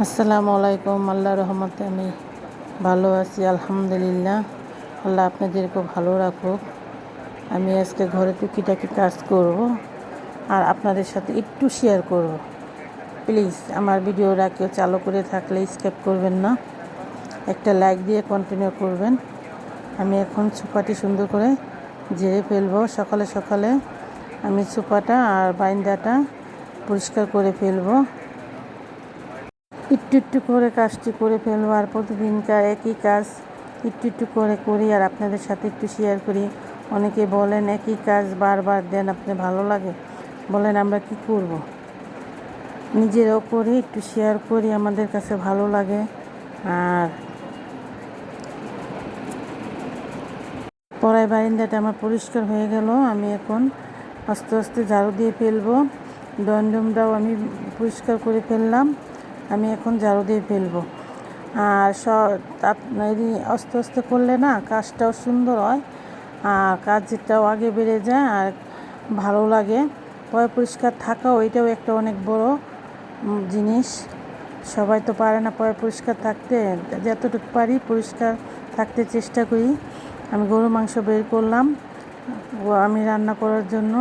আসসালামু আলাইকুম। আল্লাহর রহমতে আমি ভালো আছি, আলহামদুলিল্লাহ। আল্লাহ আপনাদেরকেও ভালো রাখুক। আমি আজকে ঘরে টুকিটাকি কাজ করব আর আপনাদের সাথে একটু শেয়ার করব। প্লিজ আমার ভিডিওটা কেউ চালু করে থাকলে স্কিপ করবেন না, একটা লাইক দিয়ে কন্টিনিউ করবেন। আমি এখন সোফাটি সুন্দর করে ঝেড়ে ফেলবো। সকালে সকালে আমি সোফাটা আর বাইন্দাটা পরিষ্কার করে ফেলবো। একটু একটু করে কাজটি করে ফেলবো আর প্রতিদিনকার একই কাজ একটু একটু করে করি আর আপনাদের সাথে একটু শেয়ার করি। অনেকে বলেন একই কাজ বারবার দেন, আপনি ভালো লাগে, বলেন আমরা কি করব। নিজেরাও করি, একটু শেয়ার করি, আমাদের কাছে ভালো লাগে। আর পড়ায় বারিন্দাটা আমার পরিষ্কার হয়ে গেল। আমি এখন আস্তে আস্তে ঝাড়ু দিয়ে ফেলবো। ড্রয়িং আমি পরিষ্কার করে ফেললাম। আমি এখন ঝাড়ু দিয়ে ফেলবো। আর আস্তে আস্তে করলে না কাজটাও সুন্দর হয় আর কাজটাও আগে বেড়ে যায় আর ভালো লাগে। পরিষ্কার থাকাও এটাও একটা অনেক বড় জিনিস। সবাই তো পারে না পরিষ্কার থাকতে, যতটুকু পারি পরিষ্কার থাকতে চেষ্টা করি। আমি গরুর মাংস বের করলাম আমি রান্না করার জন্য।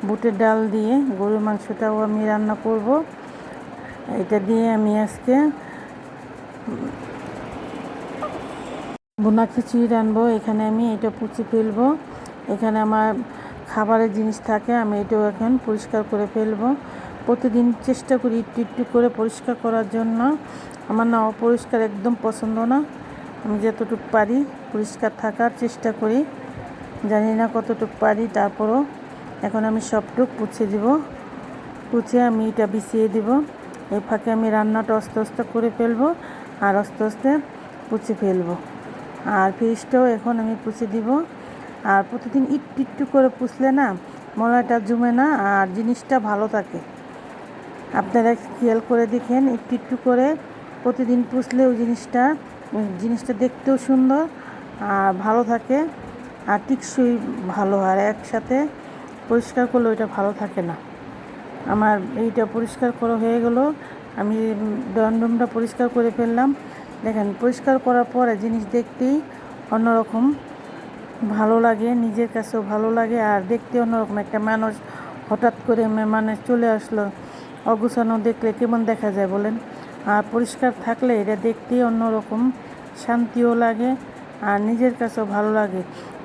বুটের ডাল দিয়ে গরুর মাংসটাও আমি রান্না করব। এটা দিয়ে আমি আজকে ভুনা খিচুড়ি রানবো। এখানে আমি এটা পুচি ফেলবো। এখানে আমার খাবারের জিনিস থাকে, আমি এটাও এখন পরিষ্কার করে ফেলবো। প্রতিদিন চেষ্টা করি একটু একটু করে পরিষ্কার করার জন্য। আমার না অপরিষ্কার একদম পছন্দ না। আমি যতটুকু পারি পরিষ্কার থাকার চেষ্টা করি, জানি না কতটুকু পারি, তারপরও এখন আমি সবটুকু পুছে দিব। পুছে আমি এটা বিছিয়ে দিব। এই ফাঁকে আমি রান্নাটা আস্তে আস্তে করে ফেলবো আর আস্তে আস্তে পুছে ফেলবো। আর ফ্রিজটাও এখন আমি পুছে দিব। আর প্রতিদিন একটু একটু করে পুছলে না ময়লাটা জমে না আর জিনিসটা ভালো থাকে। আপনারা খেয়াল করে দেখেন, একটু একটু করে প্রতিদিন পুছলে ওই জিনিসটা দেখতেও সুন্দর আর ভালো থাকে আর টিকসই ভালো হয়। আর একসাথে পরিষ্কার করলে ওইটা ভালো থাকে না। আমার এইটা পরিষ্কার করা হয়ে গেল। আমি ড্রয়িং পরিষ্কার করে ফেললাম। দেখেন পরিষ্কার করার পরে জিনিস দেখতেই অন্যরকম ভালো লাগে, নিজের কাছেও ভালো লাগে আর দেখতে অন্যরকম। একটা মানুষ হঠাৎ করে মানে চলে আসলো, অগুছানো দেখলে কেমন দেখা যায় বলেন। আর পরিষ্কার থাকলে এটা দেখতেই অন্যরকম শান্তিও লাগে আর নিজের কাছেও ভালো লাগে।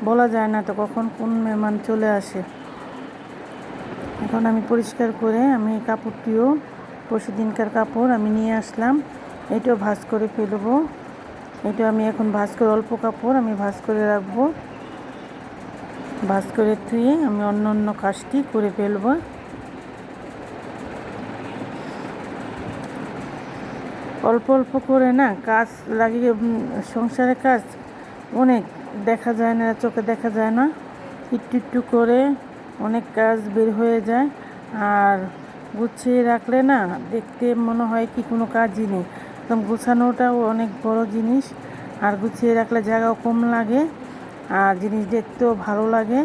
বলা যায় না তো কখন কোন মেহমান চলে আসে। এখন আমি পরিষ্কার করে আমি কাপড়টিও পরশুদিনকার কাপড় আমি নিয়ে আসলাম, এটাও ভাঁজ করে ফেলবো। এটা আমি এখন ভাঁজ করে অল্প কাপড় আমি ভাঁজ করে রাখবো। ভাঁজ করে ধুয়ে আমি অন্য কাজটি করে ফেলবো। অল্প অল্প করে না কাজ লাগিয়ে সংসারের কাজ অনেক দেখা যায় না, চোখে দেখা যায় না। একটু একটু করে অনেক কাজ বের হয়ে যায় আর গুছিয়ে রাখলে না দেখতে মনে হয় কি কোনো কাজই নেই। একদম গুছানোটাও অনেক বড় জিনিস আর গুছিয়ে রাখলে জায়গাও কম লাগে আর জিনিস দেখতেও ভালো লাগে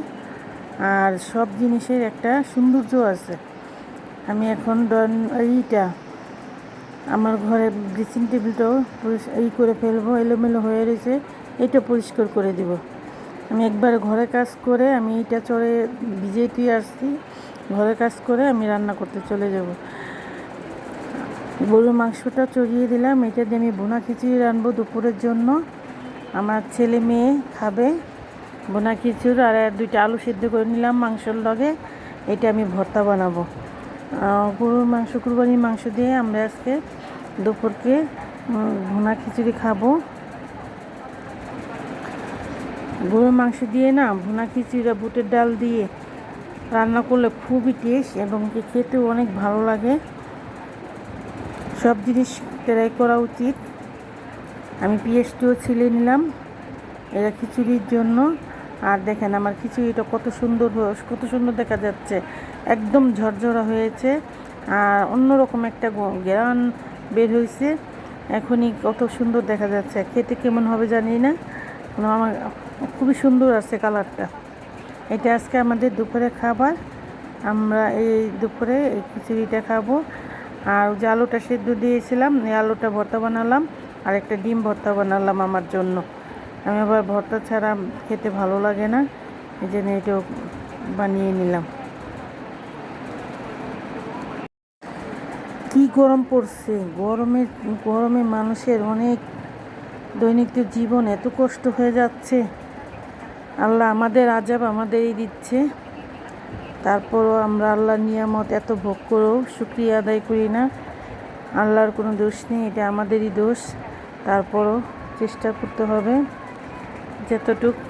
আর সব জিনিসের একটা সৌন্দর্য আছে। আমি এখন আমার ঘরে ড্রেসিং টেবিলটাও করে ফেলবো, এলোমেলো হয়ে রয়েছে, এটা পরিষ্কার করে দিব। আমি একবার ঘরে কাজ করে আমি এইটা চড়ে ভিজেতে আসছি, ঘরে কাজ করে আমি রান্না করতে চলে যাব। গরুর মাংসটা চড়িয়ে দিলাম, এটা দিয়ে আমি ভুনা খিচুড়ি রানবো দুপুরের জন্য। আমার ছেলে মেয়ে খাবে ভুনা খিচুড়ি আর 2টা আলু সিদ্ধ করে নিলাম মাংসর লগে। এটা আমি ভর্তা বানাবো। কুরবানির মাংস দিয়ে আমরা আজকে দুপুরকে ভুনা খিচুড়ি খাবো। গরুর মাংস দিয়ে না ভুনা খিচুড়িটা বুটের ডাল দিয়ে রান্না করলে খুবই টেস্ট এবং খেতেও অনেক ভালো লাগে। সব জিনিস ট্রাই করা উচিত। আমি পেঁয়াজটিও ছিলে নিলাম এরা খিচুড়ির জন্য। আর দেখেন আমার খিচুড়িটা কত সুন্দর দেখা যাচ্ছে, একদম ঝরঝরা হয়েছে আর অন্যরকম একটা ঘ্রাণ বের হয়েছে। এখনই কত সুন্দর দেখা যাচ্ছে, খেতে কেমন হবে জানি না, আমার খুবই সুন্দর আছে কালারটা। এটা আজকে আমাদের দুপুরে খাবার, আমরা এই দুপুরে এই খিচুড়িটা খাবো। আর যে আলুটা সেদ্ধ দিয়েছিলাম, এই আলুটা ভর্তা বানালাম, আর একটা ডিম ভর্তা বানালাম আমার জন্য। আমি আবার ভর্তা ছাড়া খেতে ভালো লাগে না, এই জন্য এটাও বানিয়ে নিলাম। কি গরম পড়ছে! গরমে মানুষের অনেক দৈনন্দিন জীবন এত কষ্ট হয়ে যাচ্ছে। আল্লাহ আমাদের আযাব আমাদেরই দিচ্ছে, তারপরও আমরা আল্লাহর নিয়ামত এত ভোগ করেও শুকরিয়া আদায় করি না। আল্লাহর কোনো দোষ নেই, এটা আমাদেরই দোষ। তারপরও চেষ্টা করতে হবে যতটুকু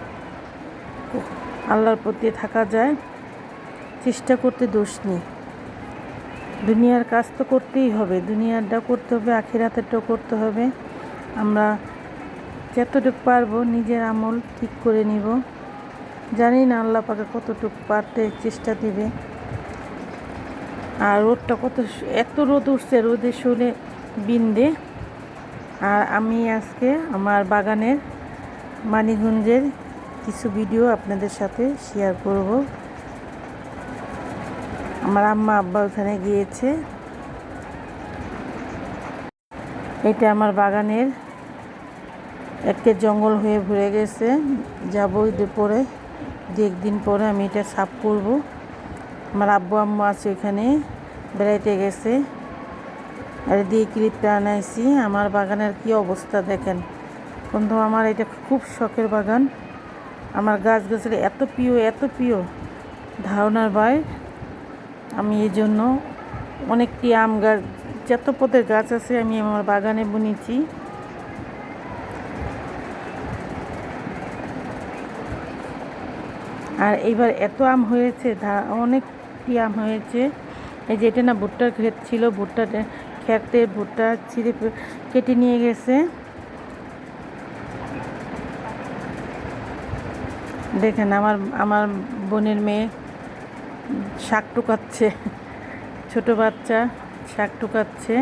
আল্লাহর প্রতি থাকা যায়, চেষ্টা করতে দোষ নেই। দুনিয়ার কাজ তো করতেই হবে, দুনিয়ারটাও করতে হবে, আখিরাতেরটাও করতে হবে। আমরা যতটুকু পারবো নিজের আমল ঠিক করে নিব। জানি না আল্লাহ পাকে কতটুকু পারতে চেষ্টা দিবে। আর রোদটা এত রোদ উঠছে, রোদে শুলে বিন্দে। আর আমি আজকে আমার বাগানের মানিকগঞ্জের কিছু ভিডিও আপনাদের সাথে শেয়ার করব। আমার আম্মা আব্বা ওখানে গিয়েছে। এটা আমার বাগানের একটা জঙ্গল হয়ে ভরে গেছে, যাবো পরে, একদিন পরে আমি এটা সাফ করব। আমার আব্বু আম্মু আছে ওইখানে, বেড়াইতে গেছে। আর দিয়ে ক্লিপটা আনাইছি। আমার বাগানের কি অবস্থা দেখেন বন্ধু। আমার এটা খুব শখের বাগান। আমার গাছগাছালি এত প্রিয় ধারণার বাইরে। আমি এই জন্য অনেকটি আম গাছ, যত পদের গাছ আছে আমি আমার বাগানে বুনেছি। আর এইবার এত আম হয়েছে, অনেকটি আম হয়েছে। এই যে এটা না ভুট্টার ক্ষেত ছিল, ক্ষেতে ভুট্টা ছিঁড়ে কেটে নিয়ে গেছে। দেখেন আমার বোনের মেয়ে শাক টুকাচ্ছে, ছোট বাচ্চা শাক টুকাচ্ছে।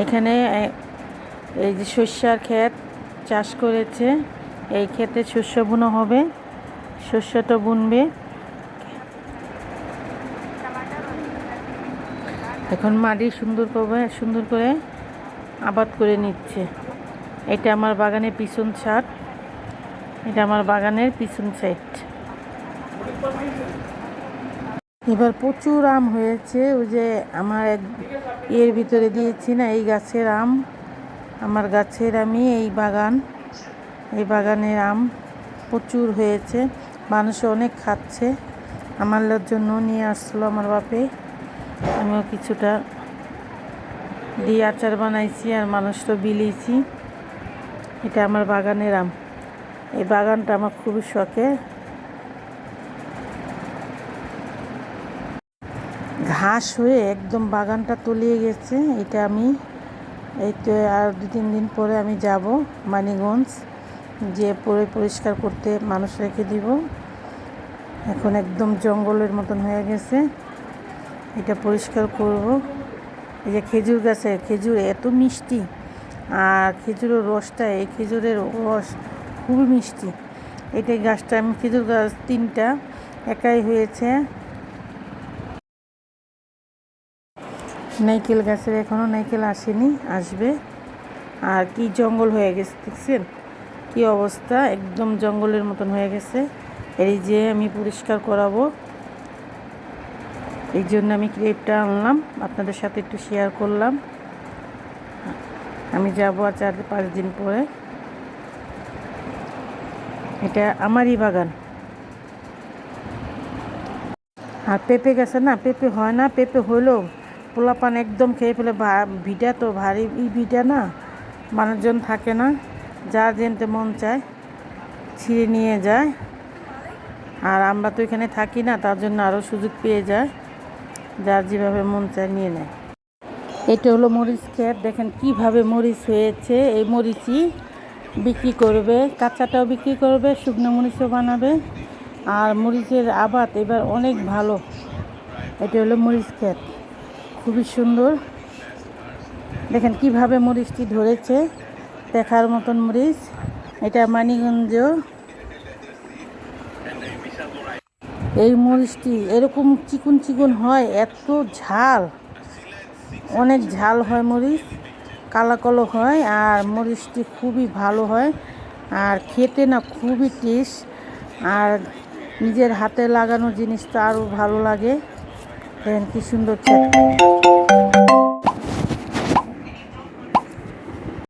এখানে এই যে শস্যার ক্ষেত চাষ করেছে, এই ক্ষেতে শস্য বুনো হবে, শস্যটা বুনবে। এখন মাটি সুন্দর করে আবাদ করে নিচ্ছে। এটা আমার বাগানের পিছন ছাদ, এটা আমার বাগানের পিছন সাইড। এবার প্রচুর আম হয়েছে। ওই যে আমার এর ভিতরে দিয়েছি না, এই গাছের আম, আমার গাছের আমি এই বাগানের আম প্রচুর হয়েছে। মানুষ অনেক খাচ্ছে। আমার জন্য নিয়ে আসলো আমার বাপে, আমিও কিছুটা দিয়ে আচার বানাইছি আর মানুষটা বিলিয়েছি। এটা আমার বাগানের আম। এই বাগানটা আমার খুবই শখের। ঘাস হয়ে একদম বাগানটা তলিয়ে গেছে। এটা আমি এই তো আর 2-3 দিন পরে আমি যাব মানিকগঞ্জ, যে পরিষ্কার করতে মানুষ রেখে দিব। এখন একদম জঙ্গলের মতন হয়ে গেছে, এটা পরিষ্কার করব। এই যে খেজুর গাছে খেজুর এত মিষ্টি, আর খেজুরের রসটা, এই খেজুরের রস খুবই মিষ্টি। এটাই গাছটা আমি খেজুর গাছ 3টা একাই হয়েছে। নাইকেল গাছের এখনও নাইকেল আসেনি, আসবে। আর কি জঙ্গল হয়ে গেছে দেখছেন, কি অবস্থা, একদম জঙ্গলের মতন হয়ে গেছে। এই যে আমি পরিষ্কার করাবো, এই জন্য আমি ক্লিপটা আনলাম, আপনাদের সাথে একটু শেয়ার করলাম। আমি যাবো আর 4-5 দিন পরে। এটা আমারই বাগান। আর পেঁপে গেছে না, পেঁপে হয় না, পেঁপে হইলেও পোলাপান একদম খেয়ে ফেলে। ভিটা তো ভারী, ভিটা না, মানুষজন থাকে না, যার যেতে মন চায় ছিঁড়ে নিয়ে যায়। আর আমরা তো এখানে থাকি না, তার জন্য আরও সুযোগ পেয়ে যায়, যার যেভাবে মন চায় নিয়ে নেয়। এটা হলো মরিচ ক্ষেত, দেখেন কিভাবে মরিচ হয়েছে। এই মরিচই বিক্রি করবে, কাঁচাটাও বিক্রি করবে, শুকনো মরিচও বানাবে। আর মরিচের আবাদ এবার অনেক ভালো। এটা হলো মরিচ ক্ষেত, খুবই সুন্দর। দেখেন কিভাবে মরিচটি ধরেছে, দেখার মতন মরিচ। এটা মানিকগঞ্জ। এই মরিচটি এরকম চিকন চিকন হয়, এত ঝাল, অনেক ঝাল হয় মরিচ, কালো কালো হয়, আর মরিচটি খুবই ভালো হয় আর খেতে না খুবই টেস্ট। আর নিজের হাতে লাগানো জিনিসটা আরও ভালো লাগে। দেখেন কি সুন্দর খেতে।